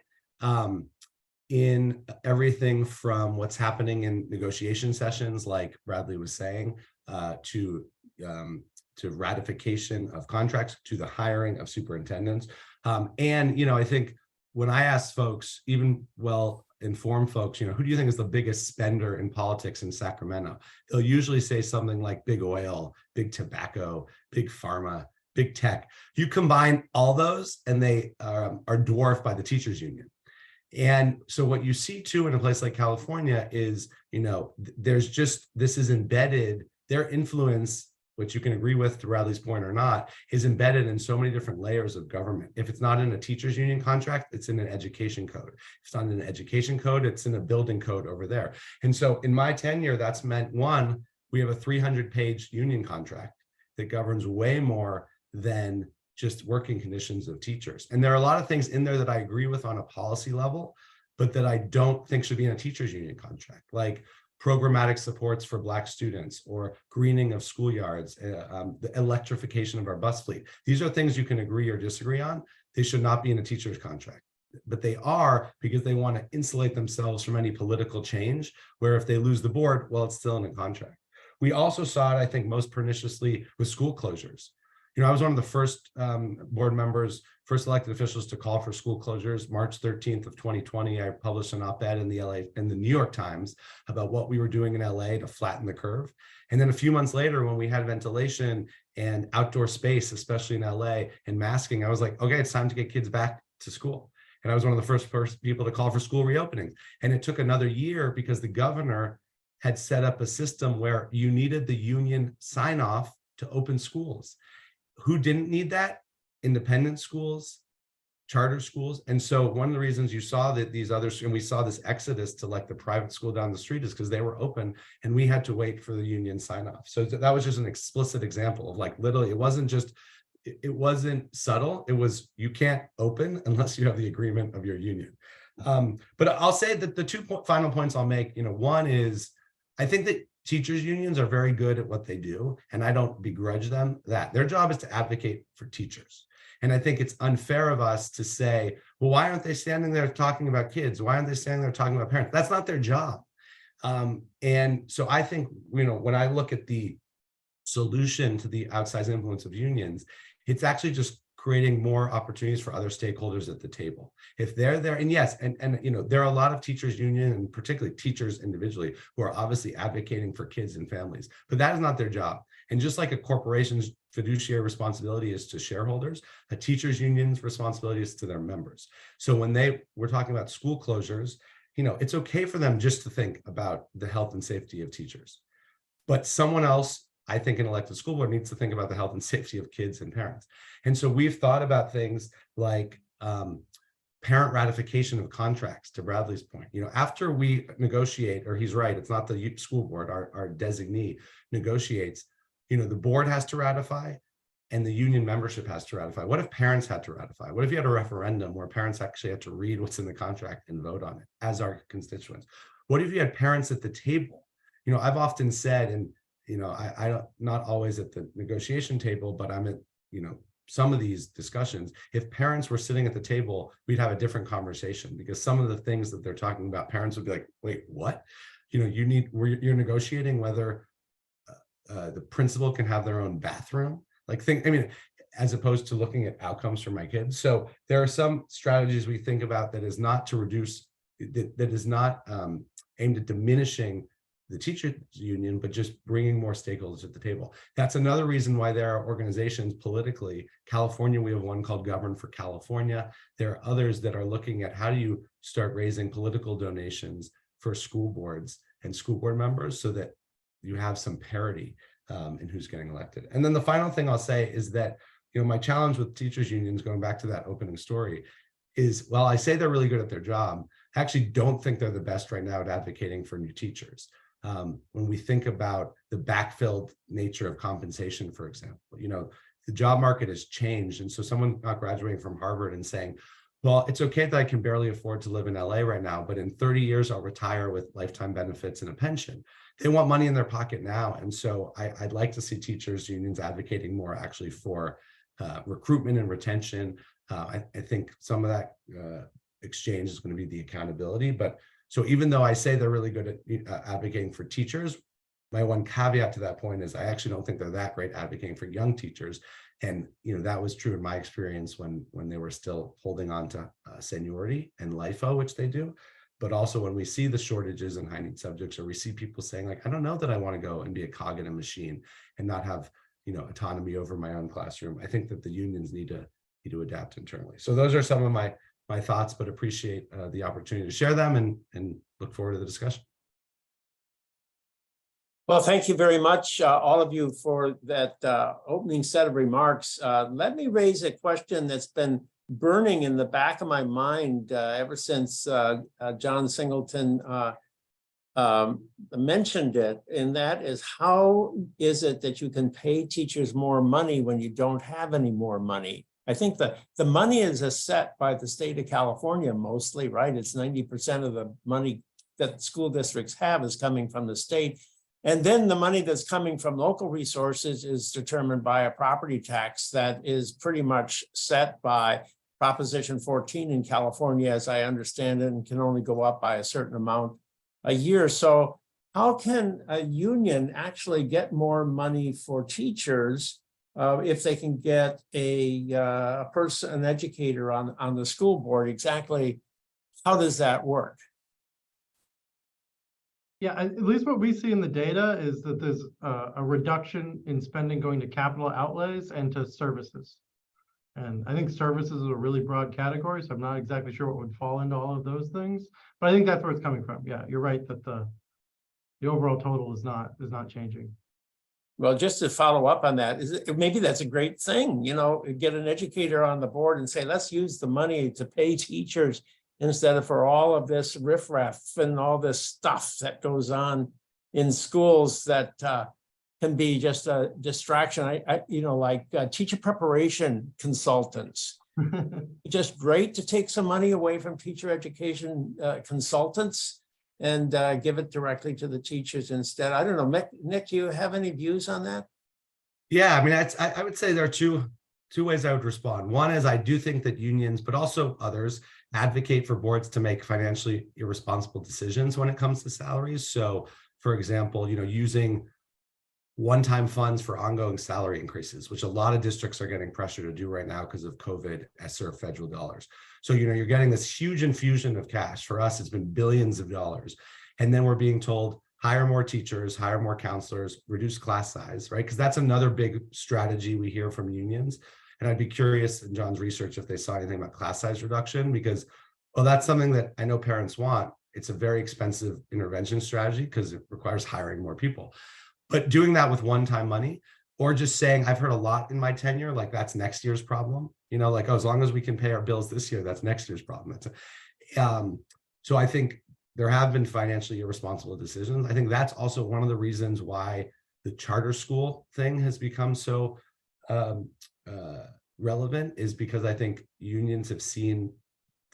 in everything from what's happening in negotiation sessions, like Bradley was saying, to ratification of contracts, to the hiring of superintendents. And, I think when I ask folks, even well-informed folks, who do you think is the biggest spender in politics in Sacramento? They'll usually say something like big oil, big tobacco, big pharma, big tech. You combine all those and they are dwarfed by the teachers union. And so what you see too in a place like California is, there's just, this is embedded, their influence, which you can agree with to Bradley's point or not, is embedded in so many different layers of government. If it's not in a teachers union contract, it's in an education code. If it's not in an education code, it's in a building code over there. And so in my tenure, that's meant, one, we have a 300-page union contract that governs way more than just working conditions of teachers. And there are a lot of things in there that I agree with on a policy level, but that I don't think should be in a teachers union contract, like programmatic supports for Black students, or greening of schoolyards, the electrification of our bus fleet. These are things you can agree or disagree on. They should not be in a teacher's contract, but they are, because they want to insulate themselves from any political change, where if they lose the board, well, it's still in a contract. We also saw it, I think, most perniciously with school closures. I was one of the first board members, first elected officials to call for school closures. March 13th of 2020, I published an op-ed in the New York Times about what we were doing in LA to flatten the curve. And then a few months later, when we had ventilation and outdoor space, especially in LA, and masking, I was like, okay, it's time to get kids back to school. And I was one of the first people to call for school reopening. And it took another year because the governor had set up a system where you needed the union sign off to open schools. Who didn't need that? Independent schools, charter schools. And so one of the reasons you saw that these others, and we saw this exodus to like the private school down the street, is because they were open and we had to wait for the union sign off. So that was just an explicit example of, like, literally, it wasn't subtle. It was, you can't open unless you have the agreement of your union. But I'll say that the final points I'll make, one is, I think that teachers unions are very good at what they do, and I don't begrudge them that. Their job is to advocate for teachers. And I think it's unfair of us to say, well, why aren't they standing there talking about kids? Why aren't they standing there talking about parents? That's not their job. And so I think, when I look at the solution to the outsized influence of unions, it's actually just creating more opportunities for other stakeholders at the table. If they're there, and yes, and there are a lot of teachers union, and particularly teachers individually, who are obviously advocating for kids and families, but that is not their job. And just like a corporation's fiduciary responsibility is to shareholders, a teachers union's responsibility is to their members. So when we're talking about school closures, it's okay for them just to think about the health and safety of teachers, but someone else, I think an elected school board, needs to think about the health and safety of kids and parents. And so we've thought about things like parent ratification of contracts, to Bradley's point. After we negotiate, or he's right, it's not the school board, our designee negotiates, the board has to ratify and the union membership has to ratify. What if parents had to ratify? What if you had a referendum where parents actually had to read what's in the contract and vote on it as our constituents? What if you had parents at the table? I've often said, and I not always at the negotiation table, but I'm at, some of these discussions, if parents were sitting at the table, we'd have a different conversation, because some of the things that they're talking about, parents would be like, wait, what? You're negotiating whether the principal can have their own bathroom, as opposed to looking at outcomes for my kids. So there are some strategies we think about that is not to reduce, that is not aimed at diminishing the teachers union, but just bringing more stakeholders at the table. That's another reason why there are organizations politically. California, we have one called Govern for California. There are others that are looking at how do you start raising political donations for school boards and school board members so that you have some parity in who's getting elected. And then the final thing I'll say is that, my challenge with teachers unions, going back to that opening story, is, while I say they're really good at their job, I actually don't think they're the best right now at advocating for new teachers. When we think about the backfilled nature of compensation, for example, the job market has changed. And so someone not graduating from Harvard and saying, well, it's okay that I can barely afford to live in LA right now, but in 30 years, I'll retire with lifetime benefits and a pension. They want money in their pocket now. And so I'd like to see teachers unions advocating more actually for recruitment and retention. I think some of that exchange is going to be the accountability. But so even though I say they're really good at advocating for teachers, my one caveat to that point is I actually don't think they're that great advocating for young teachers. And that was true in my experience when they were still holding on to seniority and LIFO, which they do. But also when we see the shortages in high need subjects, or we see people saying like, I don't know that I want to go and be a cog in a machine and not have autonomy over my own classroom. I think that the unions need to adapt internally. So those are some of my thoughts, but appreciate the opportunity to share them and look forward to the discussion. Well, thank you very much, all of you, for that opening set of remarks. Let me raise a question that's been burning in the back of my mind ever since John Singleton mentioned it, and that is, how is it that you can pay teachers more money when you don't have any more money? I think the money is set by the state of California mostly, right? It's 90% of the money that school districts have is coming from the state. And then the money that's coming from local resources is determined by a property tax that is pretty much set by Proposition 14 in California, as I understand it, and can only go up by a certain amount a year. So how can a union actually get more money for teachers if they can get an educator on the school board? Exactly how does that work? Yeah, at least what we see in the data is that there's a reduction in spending going to capital outlays and to services. And I think services is a really broad category, so I'm not exactly sure what would fall into all of those things, but I think that's where it's coming from. Yeah, you're right that the overall total is not changing. Well, just to follow up on that, maybe that's a great thing, get an educator on the board and say, let's use the money to pay teachers instead of for all of this riffraff and all this stuff that goes on in schools that can be just a distraction. Like teacher preparation consultants. Just great to take some money away from teacher education consultants and give it directly to the teachers instead. I don't know, Nick, do you have any views on that? Yeah, I mean, I would say there are two ways I would respond. One is I do think that unions, but also others, advocate for boards to make financially irresponsible decisions when it comes to salaries. So, for example, using one-time funds for ongoing salary increases, which a lot of districts are getting pressure to do right now because of COVID, ESSER federal dollars. So, you're getting this huge infusion of cash. For us, it's been billions of dollars. And then we're being told, hire more teachers, hire more counselors, reduce class size, right? Because that's another big strategy we hear from unions. And I'd be curious in John's research if they saw anything about class size reduction, because, well, that's something that I know parents want. It's a very expensive intervention strategy because it requires hiring more people. But doing that with one-time money, or just saying, I've heard a lot in my tenure, like that's next year's problem, like, oh, as long as we can pay our bills this year, that's next year's problem. So I think there have been financially irresponsible decisions. I think that's also one of the reasons why the charter school thing has become so relevant, is because I think unions have seen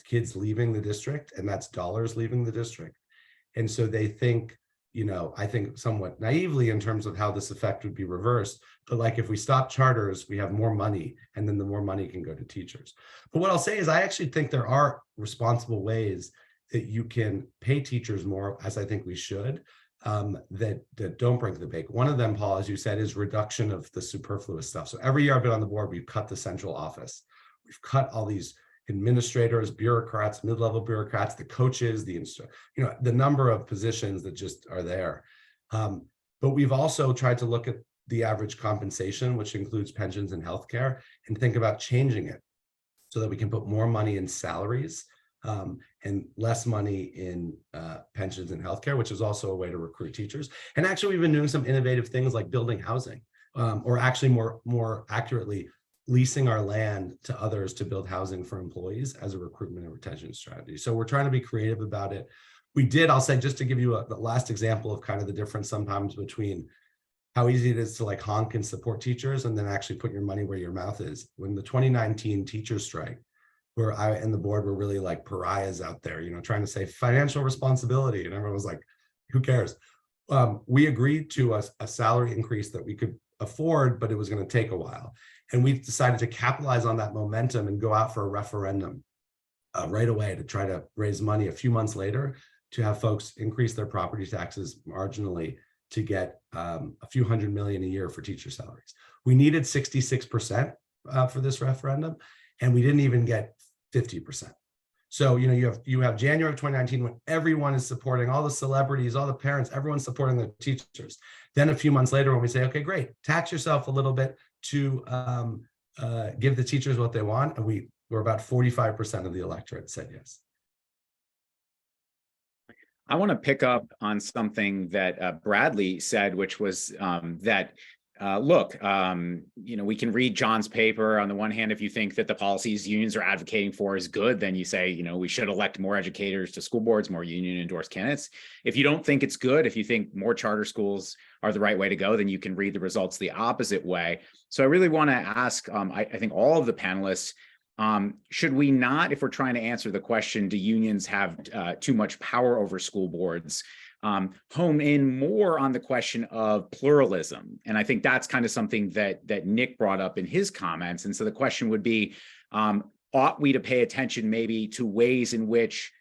kids leaving the district, and that's dollars leaving the district. And so they think, I think somewhat naively in terms of how this effect would be reversed, but like if we stop charters, we have more money, and then the more money can go to teachers. But what I'll say is I actually think there are responsible ways that you can pay teachers more, as I think we should, that don't break the bank. One of them, Paul, as you said, is reduction of the superfluous stuff. So every year I've been on the board, we've cut the central office. We've cut all these administrators, bureaucrats, mid-level bureaucrats, the coaches, the number of positions that just are there. But we've also tried to look at the average compensation, which includes pensions and healthcare, and think about changing it so that we can put more money in salaries and less money in pensions and healthcare, which is also a way to recruit teachers. And actually, we've been doing some innovative things like building housing, or actually more accurately, leasing our land to others to build housing for employees as a recruitment and retention strategy. So we're trying to be creative about it. I'll say, just to give you the last example of kind of the difference sometimes between how easy it is to like honk and support teachers and then actually put your money where your mouth is. When the 2019 teacher strike, where I and the board were really like pariahs out there, trying to say financial responsibility, and everyone was like, who cares? We agreed to a salary increase that we could afford, but it was going to take a while. And we've decided to capitalize on that momentum and go out for a referendum right away to try to raise money a few months later to have folks increase their property taxes marginally to get a few $100 million a year for teacher salaries. We needed 66% for this referendum, and we didn't even get 50%. So, you have January of 2019 when everyone is supporting, all the celebrities, all the parents, everyone's supporting the teachers. Then a few months later when we say, okay, great, tax yourself a little bit to give the teachers what they want. And we're about 45% of the electorate said yes. I want to pick up on something that Bradley said, which was that look, we can read John's paper. On the one hand, if you think that the policies unions are advocating for is good, then you say, we should elect more educators to school boards, more union endorsed candidates. If you don't think it's good, if you think more charter schools are the right way to go, then you can read the results the opposite way. So I really want to ask, I think all of the panelists, should we not, if we're trying to answer the question, do unions have too much power over school boards, hone in more on the question of pluralism? And I think that's kind of something that Nick brought up in his comments. And so the question would be, ought we to pay attention maybe to ways in which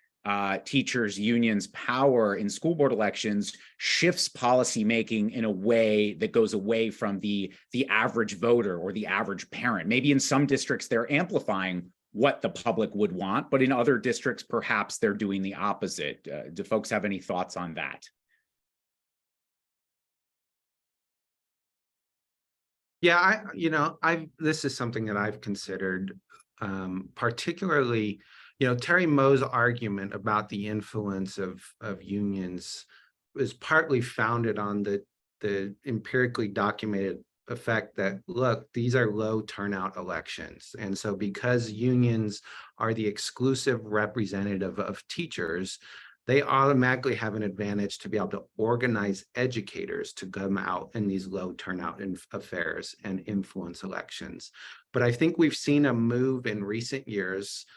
teachers' unions' power in school board elections shifts policymaking in a way that goes away from the average voter or the average parent? Maybe in some districts, they're amplifying what the public would want, but in other districts, perhaps they're doing the opposite. Do folks have any thoughts on that? Yeah, this is something that I've considered, particularly, Terry Moe's argument about the influence of unions is partly founded on the empirically documented effect that, look, these are low turnout elections. And so because unions are the exclusive representative of teachers, they automatically have an advantage to be able to organize educators to come out in these low turnout affairs and influence elections. But I think we've seen a move in recent years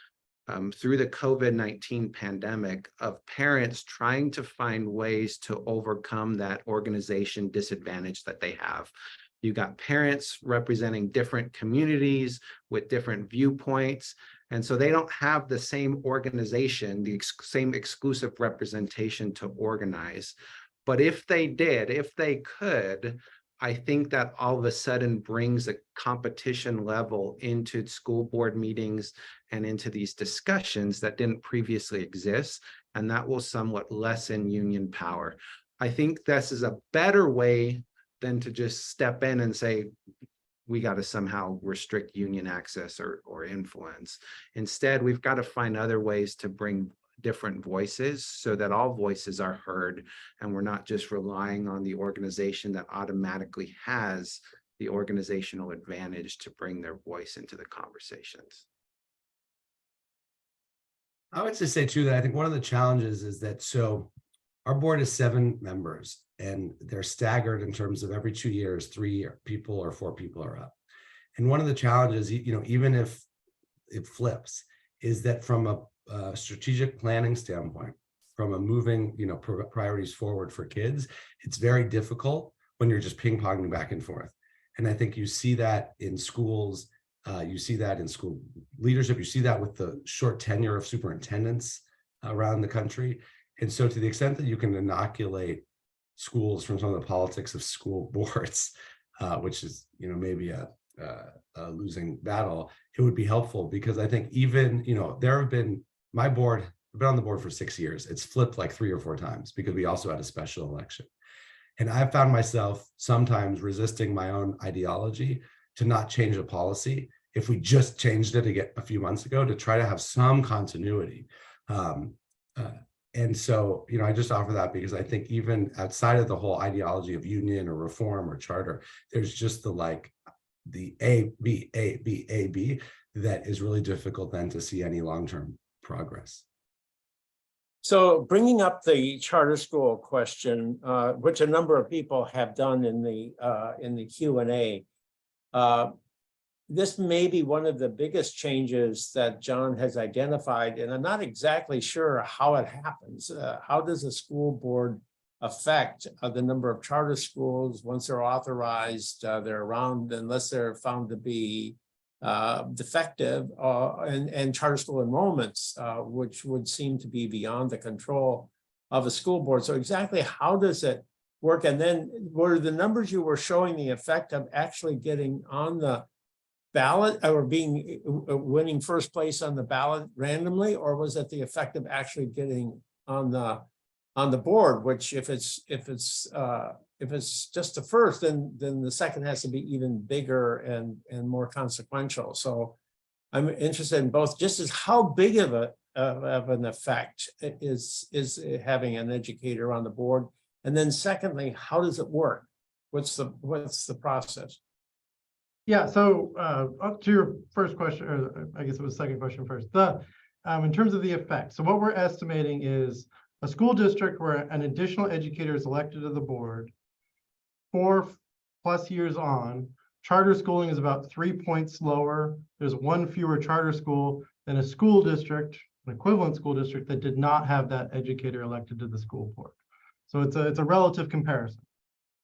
through the COVID-19 pandemic of parents trying to find ways to overcome that organization disadvantage that they have. You got parents representing different communities with different viewpoints. And so they don't have the same organization, the same exclusive representation to organize. But if they did, if they could, I think that all of a sudden brings a competition level into school board meetings and into these discussions that didn't previously exist. And that will somewhat lessen union power. I think this is a better way than to just step in and say, we got to somehow restrict union access or influence. Instead, we've got to find other ways to bring different voices so that all voices are heard, and we're not just relying on the organization that automatically has the organizational advantage to bring their voice into the conversations. I would just say too that I think one of the challenges is that, so our board is 7 members and they're staggered in terms of every 2 years, 3 people or 4 people are up. And one of the challenges, even if it flips, is that from a strategic planning standpoint, from a moving, priorities forward for kids, it's very difficult when you're just ping-ponging back and forth. And I think you see that in schools, you see that in school leadership, you see that with the short tenure of superintendents around the country. And so to the extent that you can inoculate schools from some of the politics of school boards, which is, maybe a losing battle, it would be helpful, because I think even, there have been, my board, I've been on the board for 6 years. It's flipped like 3 or 4 times because we also had a special election. And I found myself sometimes resisting my own ideology to not change a policy if we just changed it a few months ago, to try to have some continuity. And so, I just offer that because I think even outside of the whole ideology of union or reform or charter, there's just the A, B, A, B, A, B that is really difficult then to see any long-term progress. So bringing up the charter school question, which a number of people have done in the Q&A, this may be one of the biggest changes that John has identified, and I'm not exactly sure how it happens. How does a school board affect the number of charter schools once they're authorized? They're around unless they're found to be defective, and charter school enrollments, which would seem to be beyond the control of a school board. So exactly how does it work? And then were the numbers you were showing the effect of actually getting on the ballot or winning first place on the ballot randomly, or was it the effect of actually getting on the board, which if it's just the first, then the second has to be even bigger and more consequential. So I'm interested in both, just as how big of an effect is having an educator on the board, and then secondly, how does it work? What's the process? Yeah, so up to your first question, or I guess it was second question first. In terms of the effect, so what we're estimating is a school district where an additional educator is elected to the board, 4+ years on, charter schooling is about 3 points lower. There's one fewer charter school than a school district, an equivalent school district that did not have that educator elected to the school board. So it's a relative comparison.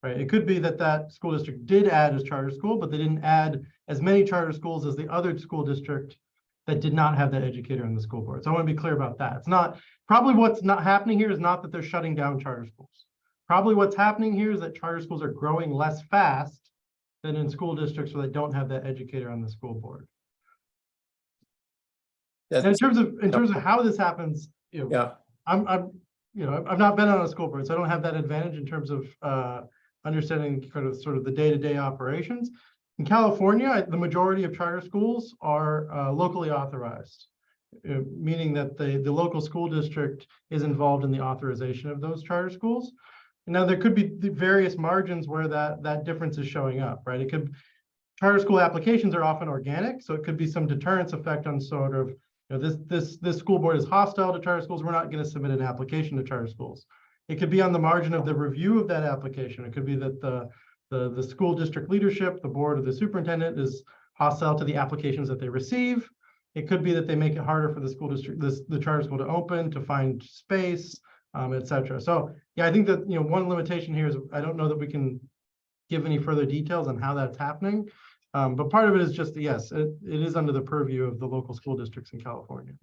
Right. It could be that school district did add as charter school, but they didn't add as many charter schools as the other school district that did not have that educator in the school board. So I want to be clear about that. It's not, probably what's not happening here is not that they're shutting down charter schools. Probably what's happening here is that charter schools are growing less fast than in school districts where they don't have that educator on the school board. And in terms of how this happens, I've not been on a school board, so I don't have that advantage in terms of understanding sort of the day-to-day operations. In California, the majority of charter schools are locally authorized, meaning that the local school district is involved in the authorization of those charter schools. And now there could be the various margins where that difference is showing up, right? Charter school applications are often organic, so it could be some deterrence effect on sort of, this school board is hostile to charter schools, we're not going to submit an application to charter schools. It could be on the margin of the review of that application. It could be that the school district leadership, the board, or the superintendent is hostile to the applications that they receive. It could be that they make it harder for the school district, the charter school to open, to find space, et cetera. So yeah, I think that one limitation here is I don't know that we can give any further details on how that's happening. But part of it is just, yes, it is under the purview of the local school districts in California.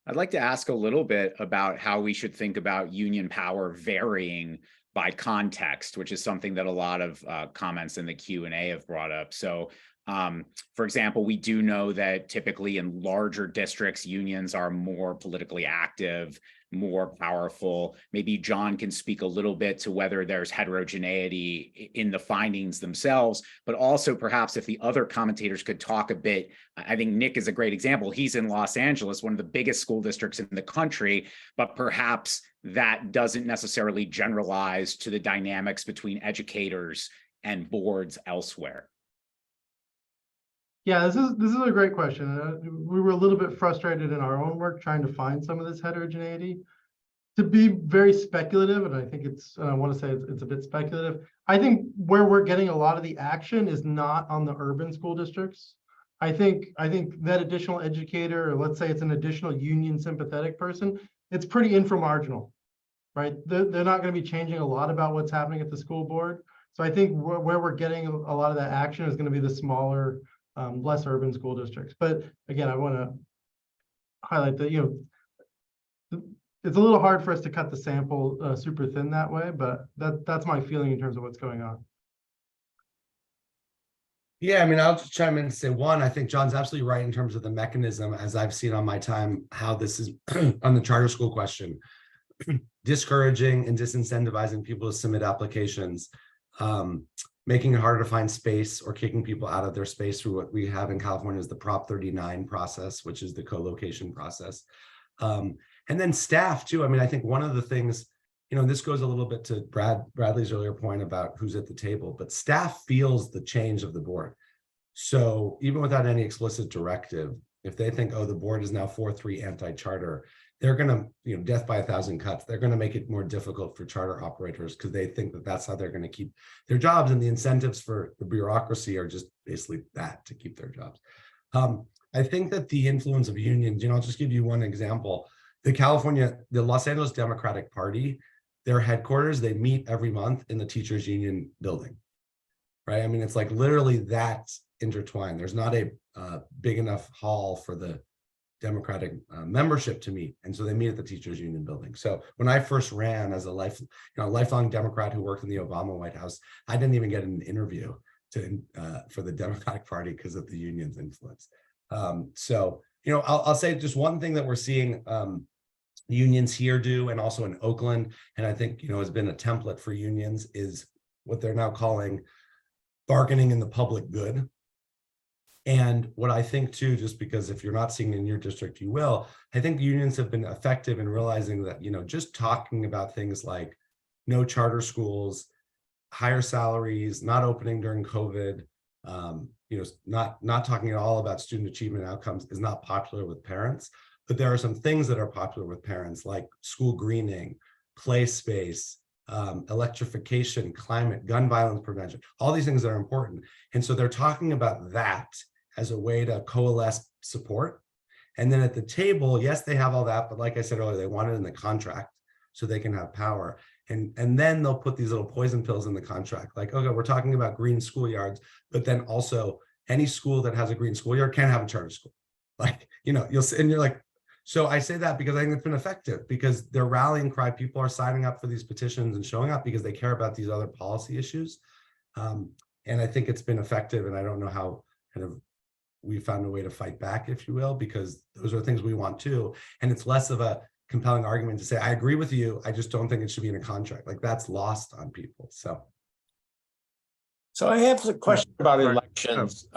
I'd like to ask a little bit about how we should think about union power varying by context, which is something that a lot of comments in the Q&A have brought up. So, for example, we do know that typically in larger districts, unions are more politically active, more powerful. Maybe John can speak a little bit to whether there's heterogeneity in the findings themselves, but also perhaps if the other commentators could talk a bit. I think Nick is a great example. He's in Los Angeles, one of the biggest school districts in the country, but perhaps that doesn't necessarily generalize to the dynamics between educators and boards elsewhere. Yeah, this is a great question. We were a little bit frustrated in our own work trying to find some of this heterogeneity. To be very speculative, and I think I want to say it's a bit speculative. I think where we're getting a lot of the action is not on the urban school districts. I think that additional educator, or let's say it's an additional union sympathetic person, it's pretty inframarginal, right? They're not going to be changing a lot about what's happening at the school board. So I think where we're getting a lot of that action is going to be the smaller, less urban school districts. But again, I want to highlight that it's a little hard for us to cut the sample super thin that way, but that's my feeling in terms of what's going on. Yeah, I mean, I'll just chime in and say, one, I think John's absolutely right in terms of the mechanism, as I've seen on my time, how this is on the charter school question, discouraging and disincentivizing people to submit applications, making it harder to find space or kicking people out of their space through what we have in California is the Prop 39 process, which is the co-location process. And then staff too. I mean, I think one of the things, this goes a little bit to Bradley's earlier point about who's at the table, but staff feels the change of the board. So even without any explicit directive, if they think, oh, the board is now 4-3 anti-charter, they're going to, death by 1,000 cuts. They're going to make it more difficult for charter operators because they think that that's how they're going to keep their jobs, and the incentives for the bureaucracy are just basically that, to keep their jobs. I think that the influence of unions, I'll just give you one example. The Los Angeles Democratic Party, their headquarters, they meet every month in the teachers union building, right? I mean, it's like literally that intertwined. There's not a big enough hall for the Democratic membership to meet, and so they meet at the teachers union building. So when I first ran as a lifelong Democrat who worked in the Obama White House, I didn't even get an interview for the Democratic Party because of the union's influence. So I'll say just one thing that we're seeing unions here do, and also in Oakland, and I think has been a template for unions, is what they're now calling bargaining in the public good. And what I think too, just because if you're not seeing it in your district, you will, I think unions have been effective in realizing that, just talking about things like no charter schools, higher salaries, not opening during COVID, not talking at all about student achievement outcomes is not popular with parents. But there are some things that are popular with parents, like school greening, play space, electrification, climate, gun violence prevention, all these things that are important. And so they're talking about that as a way to coalesce support. And then at the table, yes, they have all that, but like I said earlier, they want it in the contract so they can have power. And then they'll put these little poison pills in the contract, like, okay, we're talking about green schoolyards, but then also any school that has a green schoolyard can't have a charter school. Like, you'll see, and you're like, so I say that because I think it's been effective, because their rallying cry, people are signing up for these petitions and showing up because they care about these other policy issues. And I think it's been effective, and I don't know how we found a way to fight back, if you will, because those are things we want too. And it's less of a compelling argument to say, I agree with you, I just don't think it should be in a contract. Like, that's lost on people. So I have a question about elections.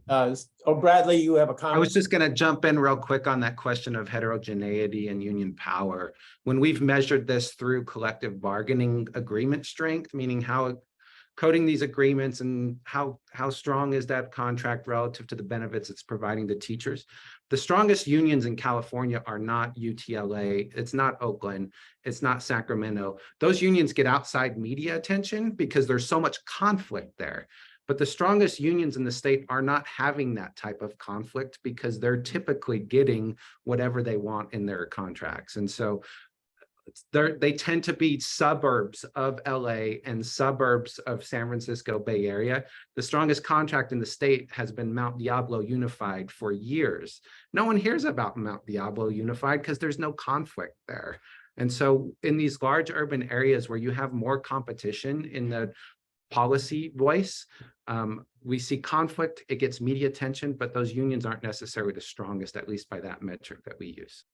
Bradley, you have a comment? I was just going to jump in real quick on that question of heterogeneity and union power. When we've measured this through collective bargaining agreement strength, meaning how coding these agreements and how strong is that contract relative to the benefits it's providing to teachers. The strongest unions in California are not UTLA, it's not Oakland, it's not Sacramento. Those unions get outside media attention because there's so much conflict there. But the strongest unions in the state are not having that type of conflict because they're typically getting whatever they want in their contracts. And so they tend to be suburbs of LA and suburbs of San Francisco Bay Area. The strongest contract in the state has been Mount Diablo Unified for years. No one hears about Mount Diablo Unified because there's no conflict there. And so in these large urban areas where you have more competition in the policy voice, we see conflict, it gets media attention, but those unions aren't necessarily the strongest, at least by that metric that we use.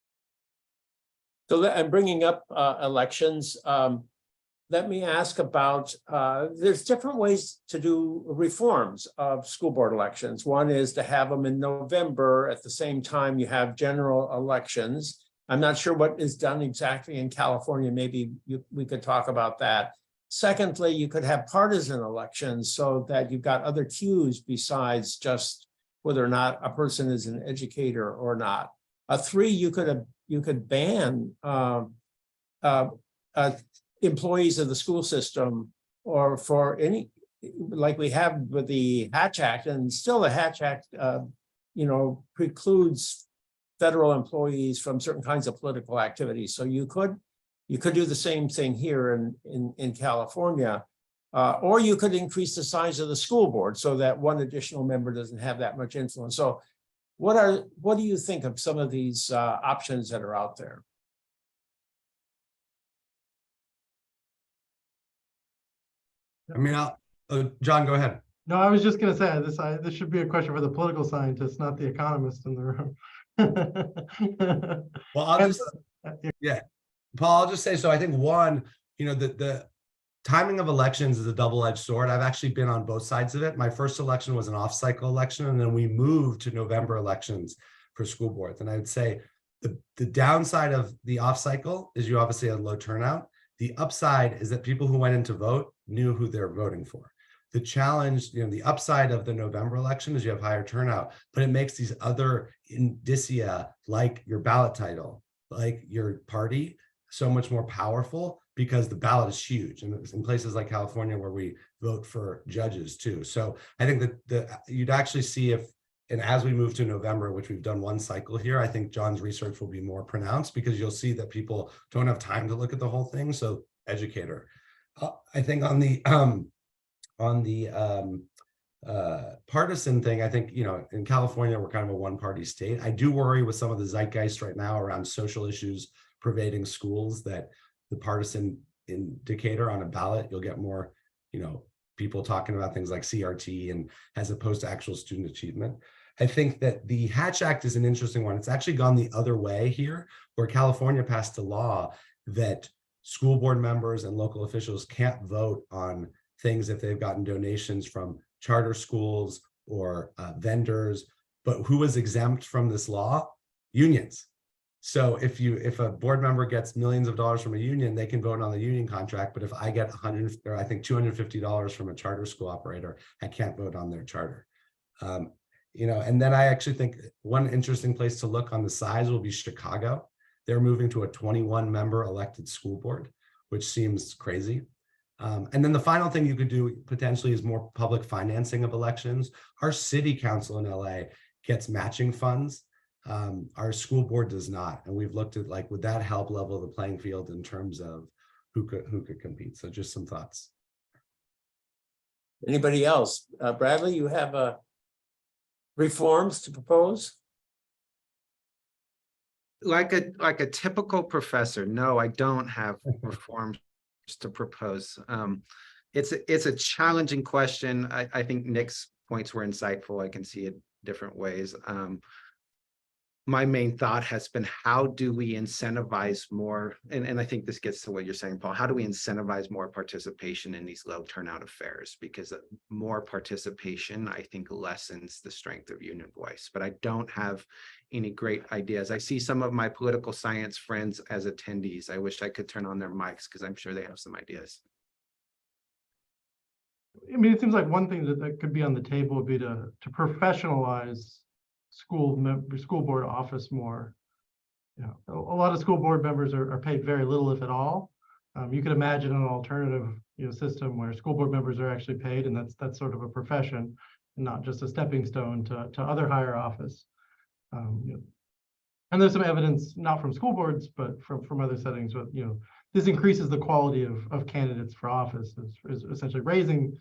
So I'm bringing up elections. Let me ask about, there's different ways to do reforms of school board elections. One is to have them in November at the same time you have general elections. I'm not sure what is done exactly in California. Maybe we could talk about that. Secondly, you could have partisan elections so that you've got other cues besides just whether or not a person is an educator or not. Three, you could ban employees of the school system, or for any, like we have with the Hatch Act, and still the Hatch Act, precludes federal employees from certain kinds of political activities. So you could do the same thing here in California, or you could increase the size of the school board so that one additional member doesn't have that much influence. So what do you think of some of these options that are out there? I mean, John, go ahead. No, I was just going to say this should be a question for the political scientists, not the economists in the room. Well, Paul, I'll just say, so I think one, the timing of elections is a double-edged sword. I've actually been on both sides of it. My first election was an off-cycle election, and then we moved to November elections for school boards. And I would say the downside of the off-cycle is you obviously had low turnout. The upside is that people who went in to vote knew who they're voting for. The challenge, the upside of the November election is you have higher turnout, but it makes these other indicia like your ballot title, like your party, so much more powerful because the ballot is huge. And in places like California where we vote for judges too. So I think that you'd actually see and as we move to November, which we've done one cycle here, I think John's research will be more pronounced because you'll see that people don't have time to look at the whole thing. So educator. I think on the partisan thing, I think, in California, we're kind of a one-party state. I do worry with some of the zeitgeist right now around social issues pervading schools that the partisan indicator on a ballot, you'll get more, people talking about things like CRT and as opposed to actual student achievement. I think that the Hatch Act is an interesting one. It's actually gone the other way here, where California passed a law that school board members and local officials can't vote on things if they've gotten donations from charter schools or vendors. But who was exempt from this law? Unions. So if a board member gets millions of dollars from a union, they can vote on the union contract. But if I get $250 from a charter school operator, I can't vote on their charter. And then I actually think one interesting place to look on the size will be Chicago. They're moving to a 21-member elected school board, which seems crazy. And then the final thing you could do potentially is more public financing of elections. Our city council in LA gets matching funds. Our school board does not. And we've looked at would that help level the playing field in terms of who could compete? So just some thoughts. Anybody else? Bradley, you have reforms to propose? Like a typical professor, no, I don't have reforms to propose. It's a challenging question. I think Nick's points were insightful. I can see it different ways. My main thought has been, how do we incentivize more? And I think this gets to what you're saying, Paul. How do we incentivize more participation in these low turnout affairs? Because more participation, I think, lessens the strength of union voice. But I don't have any great ideas. I see some of my political science friends as attendees. I wish I could turn on their mics because I'm sure they have some ideas. I mean, it seems like one thing that could be on the table would be to professionalize school board office more. A lot of school board members are paid very little, if at all. You could imagine an alternative system where school board members are actually paid, and that's sort of a profession and not just a stepping stone to other higher office. And there's some evidence, not from school boards, but from other settings, but this increases the quality of candidates for office, is essentially raising,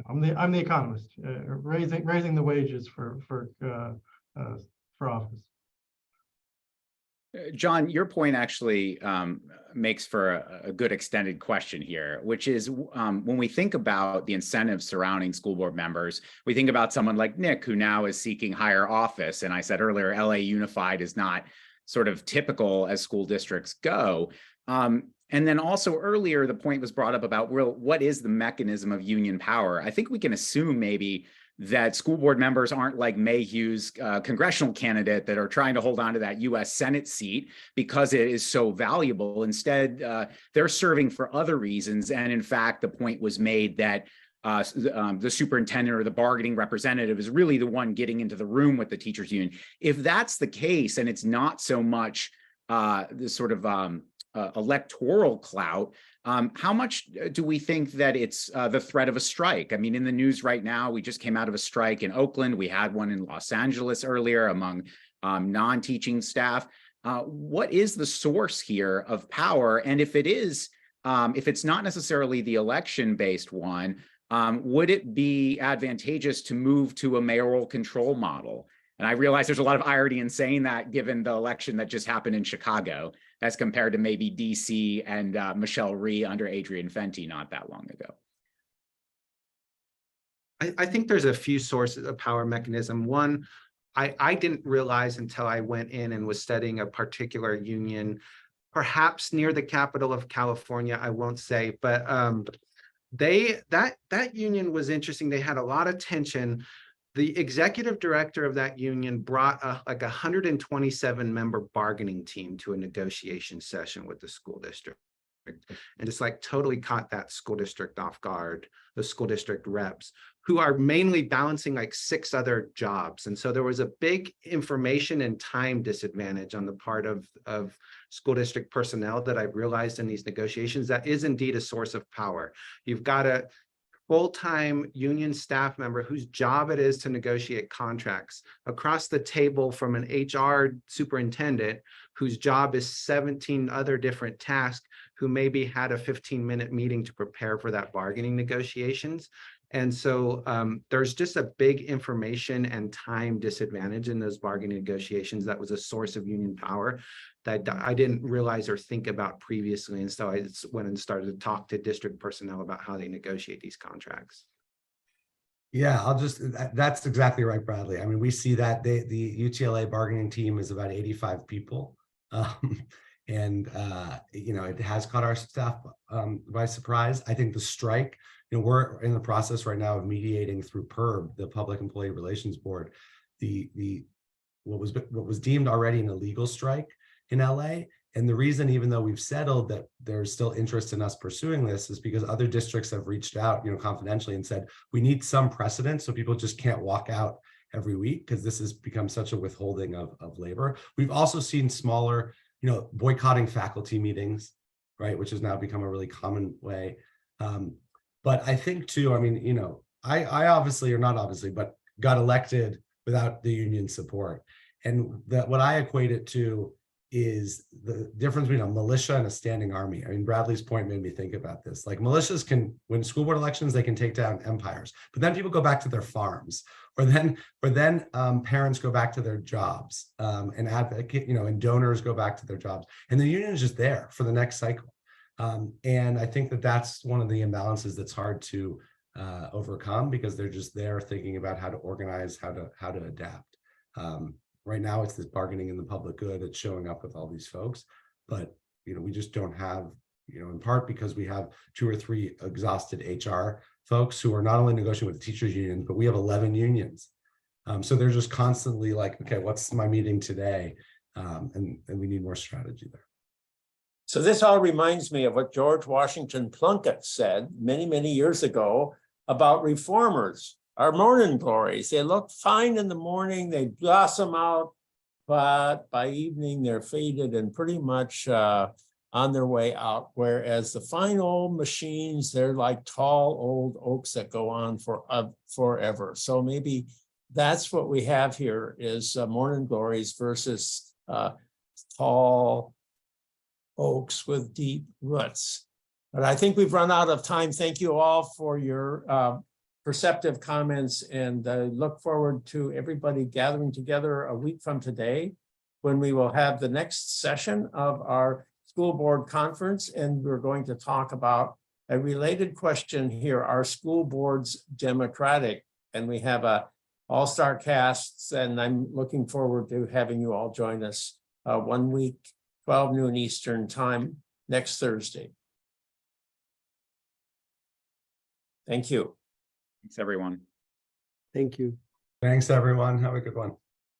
I'm the economist, raising the wages for office. John, your point actually makes for a good extended question here, which is when we think about the incentives surrounding school board members, we think about someone like Nick, who now is seeking higher office. And I said earlier, LA Unified is not sort of typical as school districts go. And then also earlier, the point was brought up about, well, what is the mechanism of union power? I think we can assume maybe that school board members aren't like Mayhew's congressional candidate that are trying to hold on to that U.S. Senate seat because it is so valuable. Instead, they're serving for other reasons. And in fact, the point was made that the superintendent or the bargaining representative is really the one getting into the room with the teachers union. If that's the case, and it's not so much the sort of electoral clout, how much do we think that it's the threat of a strike? I mean, in the news right now, we just came out of a strike in Oakland. We had one in Los Angeles earlier among non-teaching staff. What is the source here of power? And if it is, if it's not necessarily the election-based one, would it be advantageous to move to a mayoral control model? And I realize there's a lot of irony in saying that, given the election that just happened in Chicago, as compared to maybe DC and Michelle Rhee under Adrian Fenty not that long ago. I think there's a few sources of power mechanism. One, I didn't realize until I went in and was studying a particular union, perhaps near the capital of California, I won't say, but that union was interesting. They had a lot of tension. The executive director of that union brought like a 127-member bargaining team to a negotiation session with the school district. and just like totally caught that school district off guard, the school district reps, who are mainly balancing like 6 other jobs. And so there was a big information and time disadvantage on the part of school district personnel that I realized in these negotiations. That is indeed a source of power. You've got a full-time union staff member whose job it is to negotiate contracts across the table from an HR superintendent whose job is 17 other different tasks, who maybe had a 15-minute meeting to prepare for that bargaining negotiations. And so there's just a big information and time disadvantage in those bargaining negotiations. That was a source of union power that I didn't realize or think about previously. And so I went and started to talk to district personnel about how they negotiate these contracts. Yeah, that's exactly right, Bradley. I mean, we see that the UTLA bargaining team is about 85 people. And it has caught our staff by surprise. I think the strike, we're in the process right now of mediating through PERB, the Public Employee Relations Board, what was deemed already an illegal strike in LA. And the reason, even though we've settled, that there's still interest in us pursuing this is because other districts have reached out, confidentially and said, we need some precedent so people just can't walk out every week, because this has become such a withholding of labor. We've also seen smaller, boycotting faculty meetings, right, which has now become a really common way. But I think too, I obviously, or not obviously, but got elected without the union support. And that what I equate it to is the difference between a militia and a standing army. I mean, Bradley's point made me think about this. Like, militias can win school board elections, they can take down empires, but then people go back to their farms, or then parents go back to their jobs, and advocate, and donors go back to their jobs, and the union is just there for the next cycle. And I think that that's one of the imbalances that's hard to overcome, because they're just there thinking about how to organize, how to adapt. Right now, it's this bargaining in the public good. It's showing up with all these folks, but we just don't have, in part because we have 2 or 3 exhausted HR folks who are not only negotiating with the teachers union, but we have 11 unions. So they're just constantly like, okay, what's my meeting today? And we need more strategy there. So this all reminds me of what George Washington Plunkett said many, many years ago about reformers. Our morning glories, they look fine in the morning, they blossom out, but by evening they're faded and pretty much on their way out. Whereas the fine old machines, they're like tall old oaks that go on for forever. So maybe that's what we have here is morning glories versus tall oaks with deep roots. But I think we've run out of time. Thank you all for your perceptive comments, and I look forward to everybody gathering together a week from today when we will have the next session of our school board conference, and we're going to talk about a related question here. Are school boards democratic? And we have a all-star cast, and I'm looking forward to having you all join us 1 week, 12 noon Eastern time next Thursday. Thank you. Thanks, everyone. Thank you. Thanks, everyone. Have a good one.